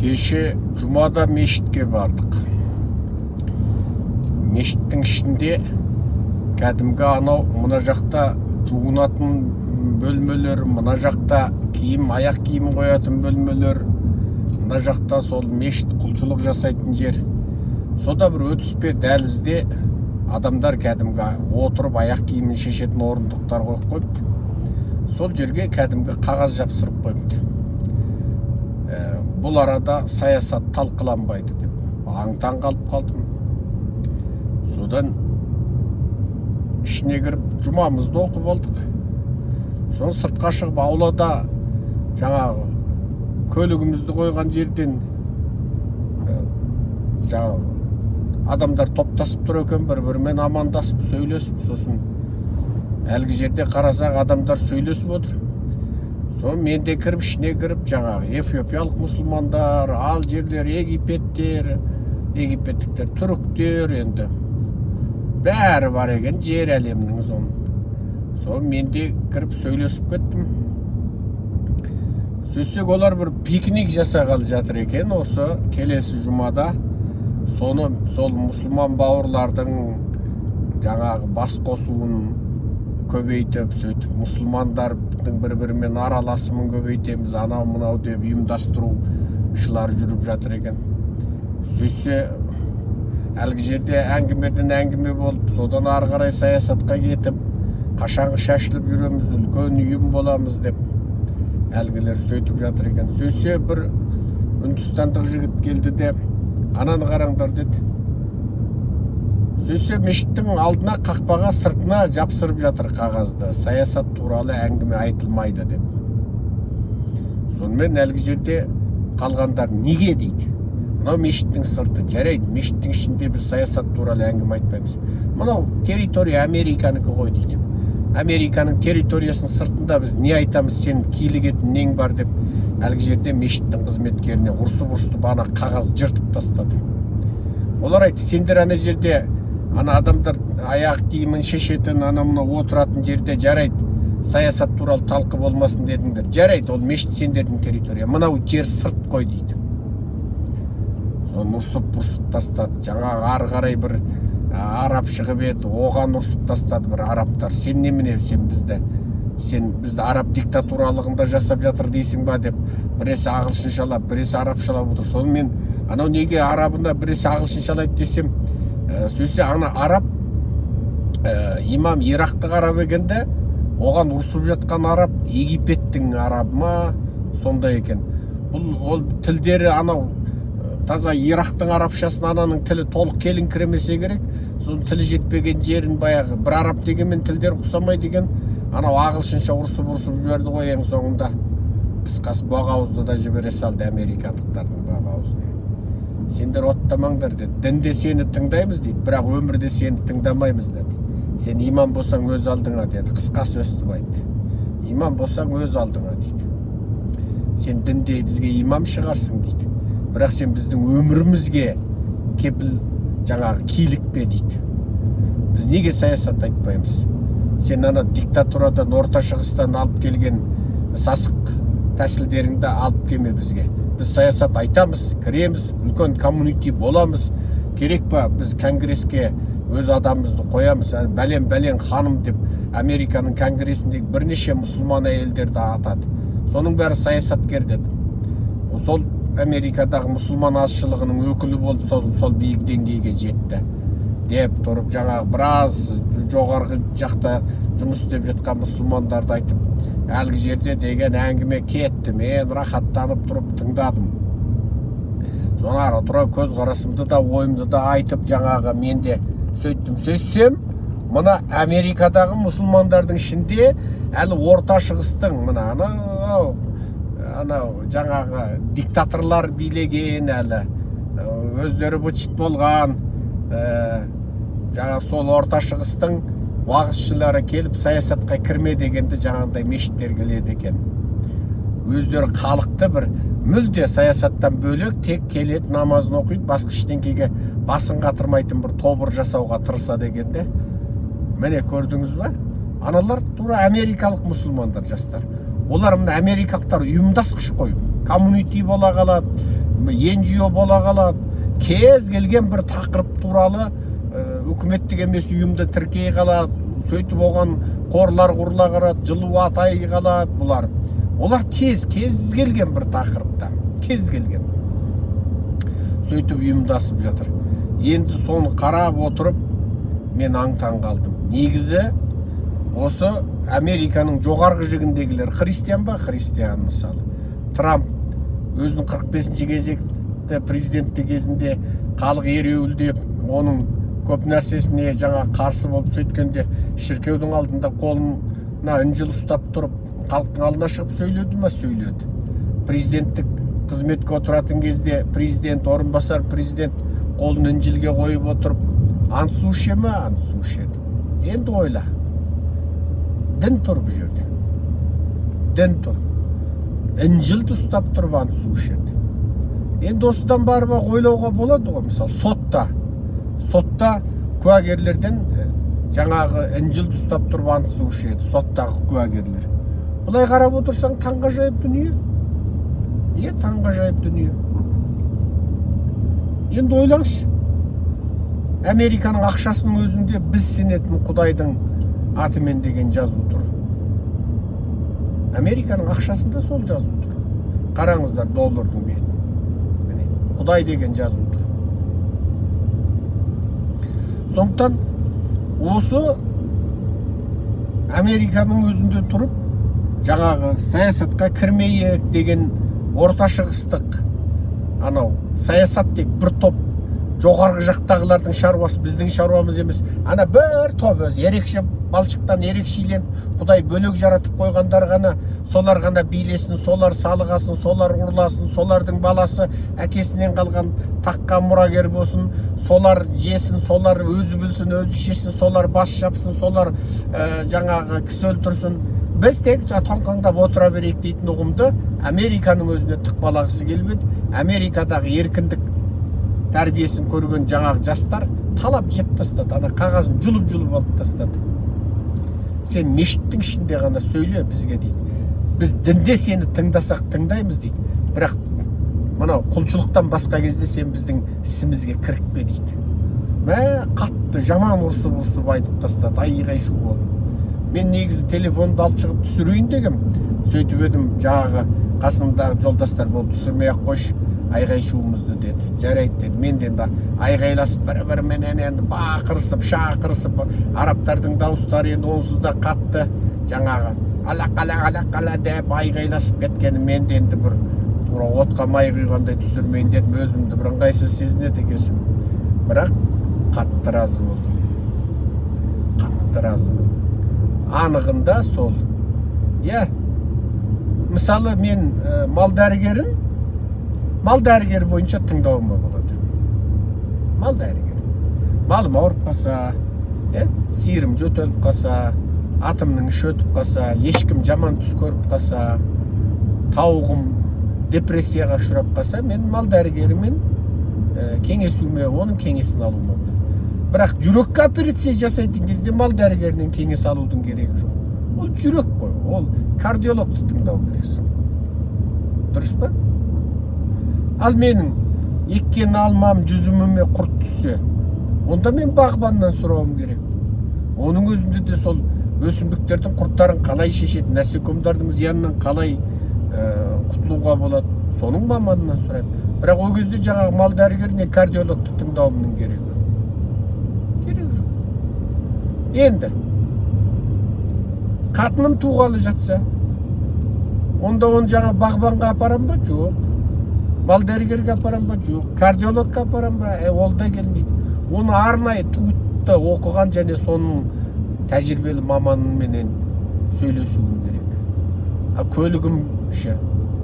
Кеше жұмада мешітке бардық. Мешіттің ішінде кәдімгі анау мына жақта жуынатын бөлмелер, мына жақта аяқ киім қоятын бөлмелер, мына жақта сол мешіт құлшылық жасайтын жер. Сода бір өтіспе дәлізде адамдар кәдімгі отырып аяқ киімін шешетін орындықтар қойып қойыпты. Сол жерге кәдімгі қағаз жапсырып қойыпты. Бұл арада саясат талқыланбайды деп аң-таң қалып қалдым. Содан ішіне кіріп жұмамызды оқып алдық. Соны сыртқа шығып аулада жаңағы көлігімізді қойған жерден жаңағы адамдар топтасып тұр екен, бір-бірімен амандасып сөйлесіп, сосын әлгі жерде қарасақ адамдар сөйлесіп отыр. Соны мен де кіріп, ішіне кіріп, жаңағы эфиопиялық мұсылмандар, ал жерлер египеттер, египеттіктер, түріктер, енді бәрі бар екен жер әлемнің соны. Соны мен де кіріп сөйлесіп кеттім. Сөзсек олар бір пикник жасағалы жатыр екен осы келесі жұмада. Соны сол мұсылман бауырлардың жаңағы бас қосуын көбейтіп, сөйтіп мұсылмандардың бір-бірімен араласымын көбейтеміз, анау-мынау деп ұйымдастырушылар жүріп жатыр екен. Сөйтсе әлгі жерде әңгімеден әңгіме болып, содан ары қарай саясатқа кетіп, қашанғы шашылып жүреміз, үлкен ұйым боламыз деп әлгілер сөйтіп жатыр екен. Сөйтсе бір үндістандық жігіт келді де, ананы қараңдар деді. Сөйтсе мешіттің алдына қақпаға сыртына жапсырып жатыр қағазды. Саясат туралы әңгіме айтылмайды деп. Сонымен әлгі жерде қалғандар неге дейді. Мынау мешіттің сырты жарайды, мешіттің ішінде біз саясат туралы әңгіме айтпаймыз. Мынау территория Американікі ғой дейді. Американың территориясының сыртында біз не айтамыз, сен килігетін нең бар деп әлгі жерде мешіттің қызметкеріне ұрсып ана қағаз жыртып тастады. Олар айтты, сендер ана жерде ана адамдар аяқ киімін шешетін, ана-мына отыратын жерде жарайды, саясат туралы талқы болмасын дедіңдер. Жарайды, ол мешіт сендердің территория. Мынау жер сырт қой дейді. Соны ұрсып тастады. Жаңағы ары қарай бір араб шығып еді, оған ұрсып тастады бір арабтар. Сен немене, сен бізді араб диктатуралығында жасап жатыр дейсің ба деп біресе ағылшыншалап, біресе арабшалап отыр. Соны мен анау неге арабында біресе ағылшыншалайды десем, сөйтсе ана араб имам Ирактық араб екенде, оған ұрсып жатқан араб Египеттің арабы ма сондай екен. Ол тілдері анау таза Ирактың арабшасын ананың тілі толық келіңкіремесе керек. Соның тілі жетпеген жерін баяғы бір араб дегенмен тілдер ұқсамайды екен. Анау ағылшынша ұрсып жіберді ғой ең соңында. Қысқасы боғауызды да жібере салды американдықтардың боғауызын. Сендер оттамаңдар деді. Дінде сені тыңдаймыз дейді, бірақ өмірде сені тыңдамаймыз деді. Сен имам болсаң өз алдыңа деді. Қысқасы өстіп айтты. Имам болсаң өз алдыңа дейді. Сен дінде бізге имам шығарсың дейді. Бірақ сен біздің өмірімізге кепіл жаңағы килікпе дейді. Біз неге саясат айтпаймыз? Сен ана диктатурадан, орта шығыстан алып келген сасық тәсілдеріңді алып келме бізге. Біз саясат айтамыз, кіреміз, үлкен коммунити боламыз. Керек па, біз конгресске өз адамымызды қоямыз. Бәлен ханым деп Американың конгрессіндегі бірнеше мұсылман әйелдерді атады. Соның бәрі саясаткер деді. Сол Америкадағы мұсылман азшылығының өкілі болып сол биік деңгейге жетті деп тұрып, жаңағы біраз жоғарғы жақта жұмыс істеп жатқан мұсылмандарды айтып, әлгі жерде деген әңгіме кетті. Мен рахаттанып тұрып тыңдадым. Соны ары тұра көз қарасымды да ойымды да айтып, жаңағы мен де сөйттім. Сөзсем, мына Америкадағы мұсылмандардың ішінде әлі орта шығыстың мына анау жаңағы диктаторлар билеген, әлі өздері быт болған жаңағы сол орта шығыстың уағызшылары келіп саясатқа кірме дегенде жаңағындай мешіттер келеді екен. Өздері халықты бір мүлде саясаттан бөлек тек келеді, намазын оқиды, басқа ештеңеге басын қатырмайтын бір тобыр жасауға тырысады дегенде. Міне көрдіңіз ба? Аналар тура америкалық мұсылмандар жастар. Олар мына америкалықтар ұйымдасқыш қой. Коммунити бола қалады, NGO бола қалады, кез келген бір тақырып туралы үкіметтік емес ұйымды тіркей қалады, сөйтіп оған қорлар құрыла қалады, жылу атай қалады. Олар кез келген бір тақырыпта, кез келген сөйтіп ұйымдасып жатыр. Енді соны қарап отырып мен аң-таң қалдым. Негізі осы Американың жоғарғы жігіндегілер христиан ба? Христиан. Мысалы Трамп өзінің 45-ші кезекте президенттік кезінде халық ереуілдеп, оның көп нәрсесіне жаңа қарсы болып сөйткенде шіркеудің алдында қолына інжіл ұстап тұрып, халықтың алдына шығып сөйледі ме? Сөйледі. Президенттік қызметке отыратын кезде президент, орынбасар президент қолын інжілге қойып отырып, ант су іше ме? Ант су ішеді. Енді ойла. Дін тұр бұл жерде. Дін тұр. Інжілді ұстап тұрып ант су ішеді. Енді осыдан барып ойлауға болады ғой. Мысалы сотта куәгерлерден жаңағы інжілді ұстап тұрып ант су ішеді. Соттағы куәгерлер. Бұлай қарап отырсаң таңғажайып дүние. Таңғажайып дүние. Енді ойлаңызшы. Американың ақшасының өзінде біз сенетін Құдайдың атымен деген жазу тұр. Американың ақшасында сол жазу тұр. Қараңыздар доллардың бетін. Құдай деген жазу тұр. Сондықтан осы Американың өзінде тұрып, жаңағы саясатқа кірмейік деген орта шығыстық анау саясат тек бір топ жоғарғы жақтағылардың шаруасы, біздің шаруамыз емес. Ана бір топ өзі ерекше балшықтан ерекшеленіп, Құдай бөлек жаратып қойғандар ғана, солар ғана билесін, солар салығасын, солар ұрласын, солардың баласы әкесінен қалған таққа мұрагер болсын, солар жесін, солар өзі білсін, өзі шешсін, солар бас шапсын, солар жаңағы кісі өлтірсін. Біз тек тоңқаңдап отыра берейік дейтін ұғымды Американың өзіне тықпалағысы келмеді. Америкадағы еркіндік тәрбиесін көрген жаңағы жастар талап жеп тастады. Ана қағазын жұлып алып тастады. Сен мешіттің ішінде ғана сөйле бізге дейді. Біз дінде сені тыңдасақ тыңдаймыз дейді. Бірақ мынау құлшылықтан басқа кезде сен біздің ісімізге кірікпе дейді. Қатты жаман ұрсып айтып тастады. Айғай-шу болды. Мен негізі телефонды алып шығып түсірейін дегем. Сөйтіп едім, жаңағы қасымдағы жолдастар болды, түсірмей-ақ қойшы, айғай-шуымызды деді. Жарайды деді. Мен де енді айғайласып бір-біріменен енді бақырысып, шақырысып, арабтардың дауыстары енді онсыз да қатты, жаңағы ала-қала деп айғайласып кеткені мен де енді бір тура отқа май құйғандай түсірмейін дедім. Өзімді бір ыңғайсыз сезінеді екенсің. Бірақ қатты разы болдым. Анығында сол. Мысалы мен мал дәрігер бойынша тыңдауыма болады. Мал дәрігер. Малым ауырып қалса, сиырым жөтеліп қалса, атымның іші өтіп қалса, ешкім жаман түс көріп қалса, тауығым депрессияға ұшырап қалса, мен мал дәрігерімен кеңесуіме, оның кеңесін алуыма болады. Бірақ жүрекке операция жасайтын кезде мал дәрігерінен кеңес алудың керегі жоқ. Ол жүрек қой, ол кардиологты тыңдау керексің. Дұрыс па? Ал менің еккен алмам жүзіміме құрт түссе, онда мен бағбаннан сұрауым керек. Оның өзінде де сол өсімдіктердің құрттарын қалай шешеді, насекомдардың зиянынан қалай құтылуға болады, соның маманынан сұраймын. Бірақ ол кезде жаңағы мал дәрігеріне кардиологты тыңдауымның керегі жоқ. Енді қатыным туғалы жатса, онда оны жаңа бағбанға апарам ба? Жоқ. Мал дәрігерге апарам ба? Жоқ. Кардиологқа апарам ба? Ол да келмейді. Оны арнайы туытты оқыған және соның тәжірибелі маманымен сөйлесуім керек.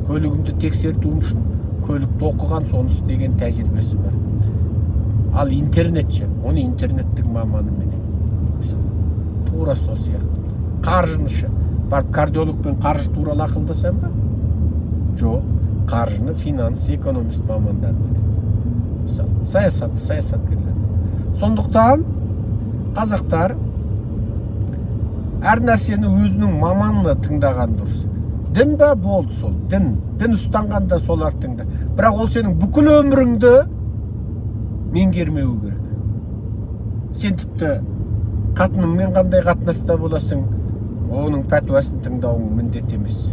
Көлігімді тексертуім үшін көлікті оқыған, соны істеген тәжірибесі бар. Ал интернет оны интернеттің маманымен тура сол сияқты. Қаржынышы барып кардиологпен қаржы туралы ақылдасам ба? Жоқ. Қаржыны финанс, экономист мамандармен. Мысалы, саясаткерлермен. Сондықтан қазақтар әр нәрсені өзінің маманына тыңдаған дұрыс. Дін ба болды сол. Дін ұстанғанда солар тыңда. бірақ ол сенің бүкіл өміріңді меңгермеуі керек. Сен тіпті қатыныңмен қандай қатынаста боласың, оның пәтуасын тыңдауың міндет емес.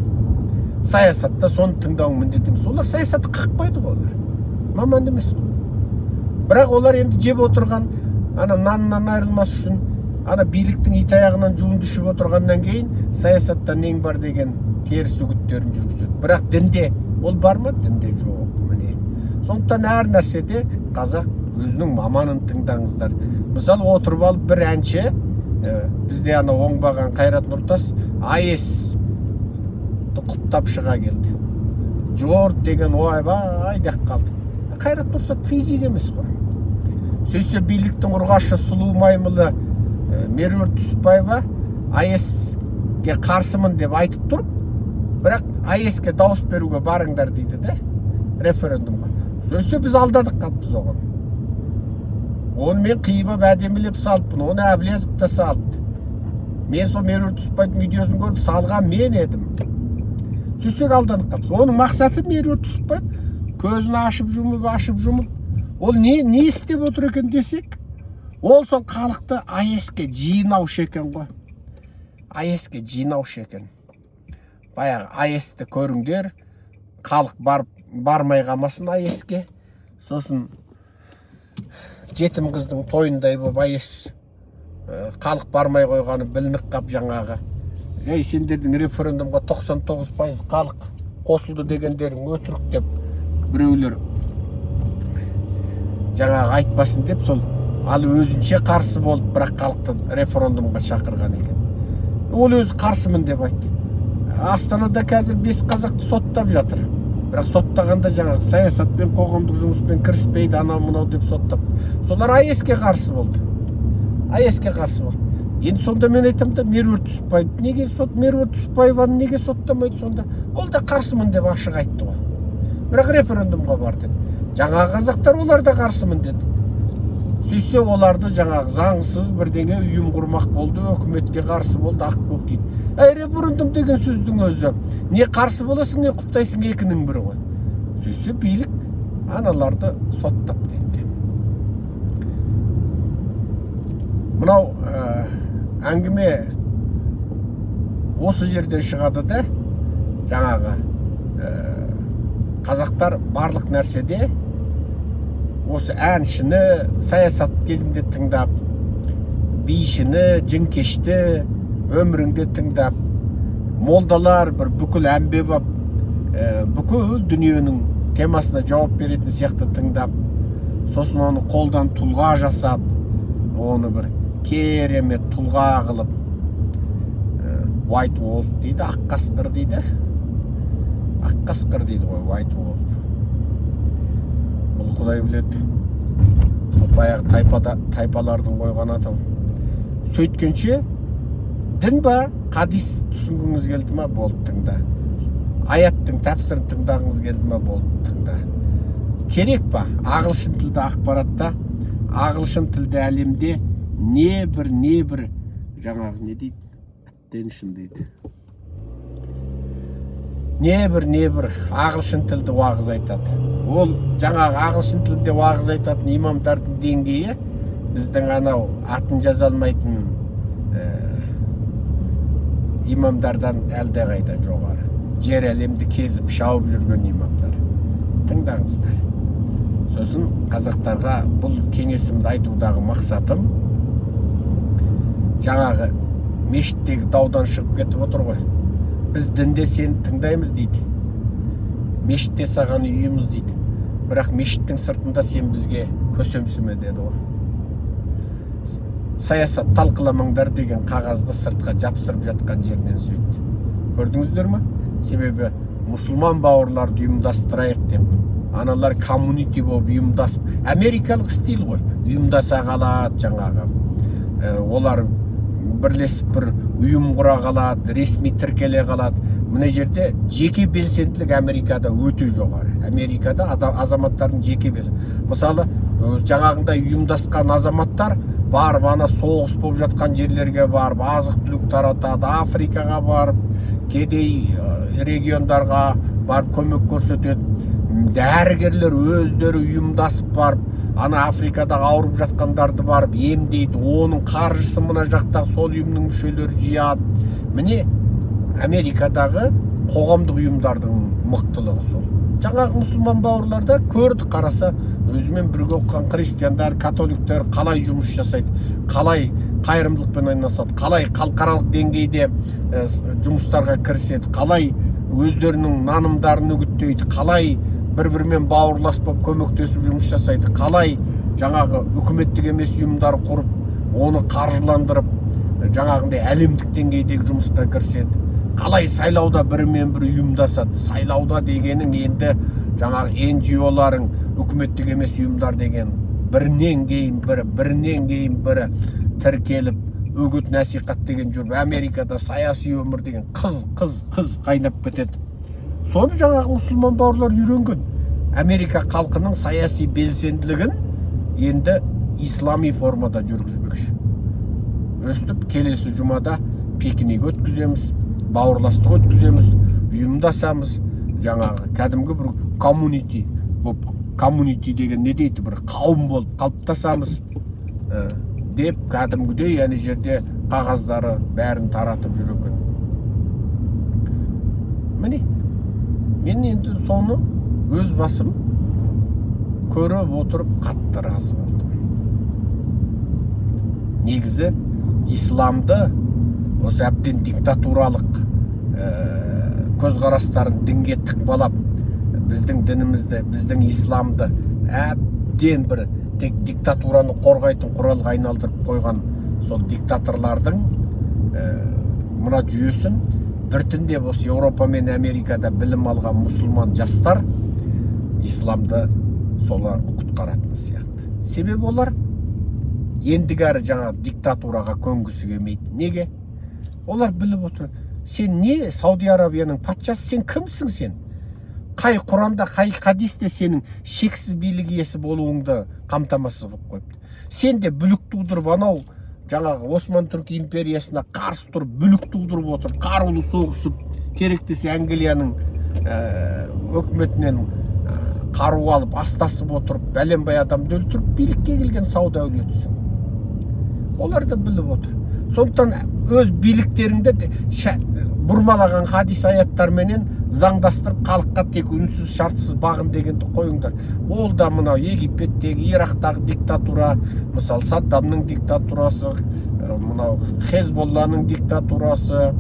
Саясатта соны тыңдауың міндет емес. Олар саясатты қақпайды ғой, олар маман емес қой. Бірақ олар енді жеп отырған ана наннан айырылмас үшін ана биліктің ит аяғынан жуынды ішіп отырғаннан кейін саясатта нең бар деген теріс үгіттерін жүргізеді. Бірақ дінде ол бар ма? Дінде жоқ. Міне. Сондықтан әр нәрседе қазақ өзінің маманын тыңдаңыздар. Мысалы отырып алып бір әнші, бізде ана оңбаған Қайрат Нұртас АЭС құптап шыға келді. Жорт деген ойбай деп қалды. Қайрат Нұртас физик емес қой. Сөйтсе биліктің ұрғашы сұлу маймылы Меруерт Түсіпбаева АЭС-ге қарсымын деп айтып тұрып, бірақ АЭС-ге дауыс беруге барыңдар дейді де, референдумға. Сөйтсе біз алдадық қалыппыз оған. Оны мен қиып әдемілеп салыппын, оны Әблязов та салыпты. Мен сол Меруерт Түсіпбаевтың видеосын көріп салған мен едім. Сөйтсек алданып қалыппыз. Оның мақсаты Меруерт Түсіпбаев көзін ашып жұмып, ол не істеп отыр екен десек, ол сол халықты АЭС-ке жинаушы екен ғой. АЭС-ке жинаушы екен. Баяғы АЭС-ті көріңдер, халық бармай қалмасын АЭС-ке. Сосын жетім қыздың тойындай болып АЭС халық бармай қойғаны білініп қап жаңағы. Сендердің референдумға 99% халық қосылды дегендерің өтірік деп біреулер жаңағы айтпасын деп сол ал өзінше қарсы болып, бірақ халықты референдумға шақырған екен. Ол өзі қарсымын деп айтты. Астанада қазір 5 қазақты соттап жатыр. Бірақ соттағанда жаңағы саясатпен, қоғамдық жұмыспен кіріспейді, анау мынау деп соттап. Солар АЭС-ке қарсы болды. АЭС-ке қарсы болды. Енді сонда мен айтамын да, Меруерт Түсіпбаев неге Меруерт Түсіпбаеваны неге соттамайды сонда? Ол да қарсымын деп ашық айтты ғой. Бірақ референдумға бар деді. Жаңағы қазақтар олар да қарсымын деді. Сөйтсе оларды жаңағы заңсыз бірдеңе ұйым құрмақ болды, өкіметке қарсы болды, ақ көк дейді. Референдум деген сөздің өзі не қарсы боласың, не құптайсың, екінің бірі ғой. Сөйтсе билік аналарды соттап дейді. Мынау әңгіме осы жерден шығады да, жаңағы қазақтар барлық нәрседе осы әншіні саясат кезінде тыңдап, бишіні, жіңкешті өміріңде тыңдап, молдалар бір бүкіл әмбебап бүкіл дүниенің темасына жауап беретін сияқты тыңдап, сосын оны қолдан тұлға жасап, оны бір керемет тұлға қылып, White Wolf дейді, ақ қасқыр дейді. Ақ қасқыр дейді ғой, White Wolf. Бұл құдай біледі. Сол баяғы тайпалардың қойған атау. Сөйткенше, дін ба, хадис түсінгіңіз келді ма, болды тыңда. Аяттың тәпсірін тыңдағыңыз келді ма, болды тыңда. Керек па, ағылшын тілді ақпаратта, ағылшын тілді әлемде не бір жаңағы не дейді? Attention дейді. Не бір ағылшын тілді уағыз айтады. Ол жаңағы ағылшын тілінде уағыз айтатын имамдардың деңгейі біздің анау атын жаза алмайтын имамдардан әлде қайда жоғары. Жер әлемді кезіп шауып жүрген имамдар. Тыңдаңыздар. Сосын қазақтарға бұл кеңесімді айтудағы мақсатым жаңағы мешіттегі даудан шығып кетіп отыр ғой. Біз дінде сені тыңдаймыз дейді. Мешітте саған үйіміз дейді. Бірақ мешіттің сыртында сен бізге көсемсіме деді ғой. Саясат талқыламаңдар деген қағазды сыртқа жапсырып жатқан жерінен сөйтті. Көрдіңіздер ме? Себебі мұсылман бауырларды ұйымдастырайық деп, аналар коммунити болып ұйымдасып, америкалық стиль ғой, ұйымдаса қалады жаңағы. Олар бірлесіп бір ұйым құра қалады, ресми тіркеле қалады. Мына жерде жеке белсенділік Америкада өте жоғары. Америкада азаматтардың жеке белсенділігі. Мысалы, жаңағында ұйымдасқан азаматтар барып, ана соғыс болып жатқан жерлерге барып, азық-түлік таратады, Африкаға барып, кедей региондарға барып көмек көрсетеді. дәрігерлер өздері ұйымдасып барып, ана Африкадағы ауырып жатқандарды барып емдейді, оның қаржысы мына жақтағы сол ұйымның мүшелері жияды. Міне Америкадағы қоғамдық ұйымдардың мықтылығы сол. Жаңағы мұсылман бауырларда көрді, қараса, өзімен бірге оқыған христиандар, католиктер қалай жұмыс жасайды, қалай қайырымдылықпен айналысады, қалай халықаралық деңгейде жұмыстарға кіріседі, қалай өздерінің нанымдарын үгіттейді, қалай бір-бірімен бауырлас болып көмектесіп жұмыс жасайды, қалай жаңағы үкіметтік емес ұйымдар құрып, оны қаржыландырып, жаңағындай әлемдік деңгейдегі жұмысқа кіріседі, қалай сайлауда бірімен бірі ұйымдасады. Сайлауда дегенің енді жаңағы NGO-ларың, үкіметтік емес ұйымдар деген бірінен кейін бірі тіркеліп, үгіт насихат деген жүріп, Америкада саяси өмір деген қыз қайнап кетеді. Соны жаңағы мұсылман бауырлар үйренген. Америка халқының саяси белсенділігін енді ислами формада жүргізбекші. Өстіп келесі жұмада пикник өткіземіз, бауырластық өткіземіз, ұйымдасамыз, жаңағы кәдімгі бір коммунити деген не дейді, бір қауым болып қалыптасамыз деп кәдімгідей әне жерде қағаздары бәрін таратып жүр екен. Міне, мен енді соны өз басым көріп отырып қатты разы болдым. Негізі исламды осы әбден диктатуралық көзқарастарын дінге тықпалап, біздің дінімізді, біздің исламды әбден бір тек диктатураны қорғайтын құралға айналдырып қойған сол диктаторлардың мына жүйесін біртіндеп осы Еуропа мен Америкада білім алған мұсылман жастар исламды солар құтқаратын сияқты. Себебі олар ендігәрі жаңа диктатураға көнгісі келмейді. Неге? Олар біліп отыр. Сен не Сауди Арабияның патшасы, сен кімсің сен? Қай Құранда, қай хадисте сенің шексіз билік иесі болуыңды қамтамасыз қылып қойыпты. Сен де бүлік тудырып, анау жаңағы Осман Түркі империясына қарсы тұрып, бүлік тудырып отыр, қарулы соғысып, керек десе Англияның өкіметінен қару алып, астасып отырып, бәленбай адамды өлтіріп, билікке келген сауда әулетісің. Олар да біліп отыр. Сондықтан өз биліктеріңді бұрмалаған хадис аяттарменен заңдастырып, халыққа тек үнсіз шартсыз бағын дегенді қойыңдар. Ол да мынау Египеттегі, Ирактағы диктатура, мысалы Саддамның диктатурасы, мынау Хезболланың диктатурасы,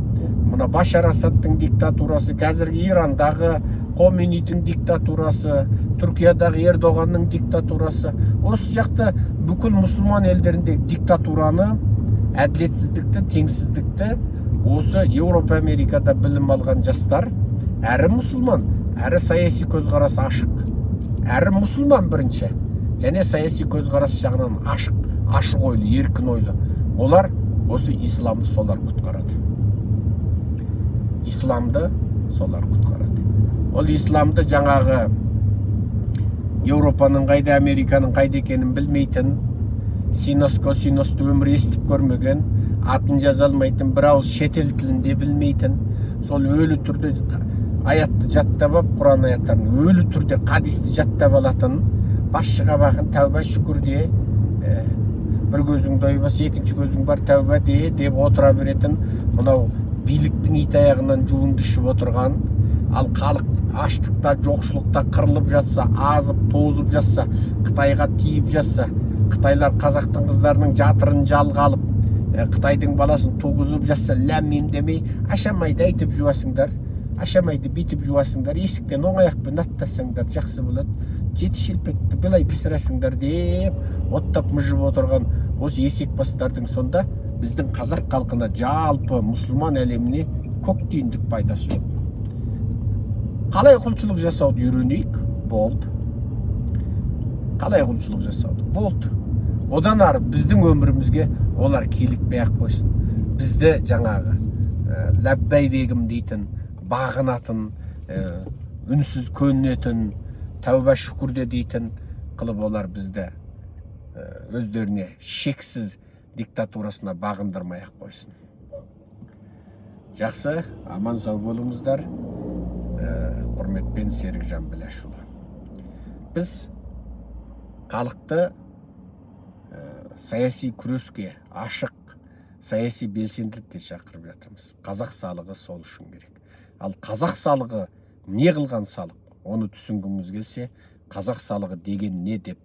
мына Башар Асадтың диктатурасы, қазіргі Ирандағы Хомейнидің диктатурасы, Түркиядағы Ердоғанның диктатурасы. Осы сияқты бүкіл мұсылман елдеріндегі диктатураны, әділетсіздікті, теңсіздікті осы Еуропа, Америкада білім алған жастар, әрі мұсылман, әрі саяси көзқарасы ашық, әрі мұсылман бірінші, және саяси көзқарас жағынан ашық ойлы, еркін ойлы. Олар осы исламды солар құтқарады. Исламды солар құтқарады. Ол исламды жаңағы Еуропаның қайда, Американың қайда екенін білмейтін, синос-косиносты өмір естіп көрмеген, атын жаза алмайтын, бір ауыз шетел тілінде білмейтін, сол өлі түрде аятты жаттап алып, Құран аяттарын өлі түрде хадисті жаттап алатын, басшыға бақын тәуба шүкірде, бір көзіңді ойбас, екінші көзің бар тәуба деп отыра беретін, мынау биліктің ит аяғынан жуынды ішіп отырған, ал халық аштықта, жоқшылықта қырылып жатса, азып, тозып жатса, Қытайға тиіп жатса, Қытайлар қазақтың қыздарының жатырын жалға алып, Қытайдың баласын туғызып жатса, ләм-мим демей, ашамайды айтып жуасыңдар, ашамайды битіп жуасыңдар, есіктен оң аяқпен аттасаңдар жақсы болады, жеті шелпекті былай пісіресіңдер деп оттап мұжып отырған осы есек бастардың сонда біздің қазақ халқына, жалпы мұсылман әлеміне көк түйіндік пайдасы жоқ. Қалай құлшылық жасауды үйренейік? Болды. Қалай құлшылық жасауды? Болды. Одан ары біздің өмірімізге олар келікпей ақ қойсын. Бізді жаңағы ләббәй бегім дейтін, бағынатын, үнсіз көнетін, тәуба шүкірде дейтін қылып олар бізді өздеріне шексіз диктатурасына бағындырмай ақ қойсын. Жақсы, аман сау болыңыздар. Құрметпен Серікжан Біләшұлы. біз халықты саяси күреске, ашық саяси белсенділікке шақырып жатырмыз. Қазақ салығы сол үшін керек. Ал қазақ салығы не қылған салық? Оны түсінгіміз келсе, қазақ салығы деген не деп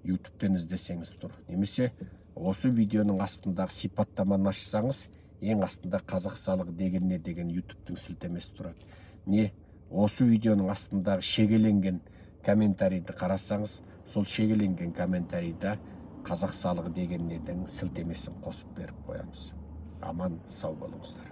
ютубтен іздесеңіз тұр. Немесе осы видеоның астындағы сипаттаманы ашсаңыз, ең астында қазақ салығы деген не деген ютубтың сілтемесі тұрады. Не осы видеоның астындағы шегеленген комментарийді қарасаңыз, сол шегеленген комментарийда қазақ салығы деген неден сілтемесін қосып беріп қоямыз. Аман сау болыңыздар.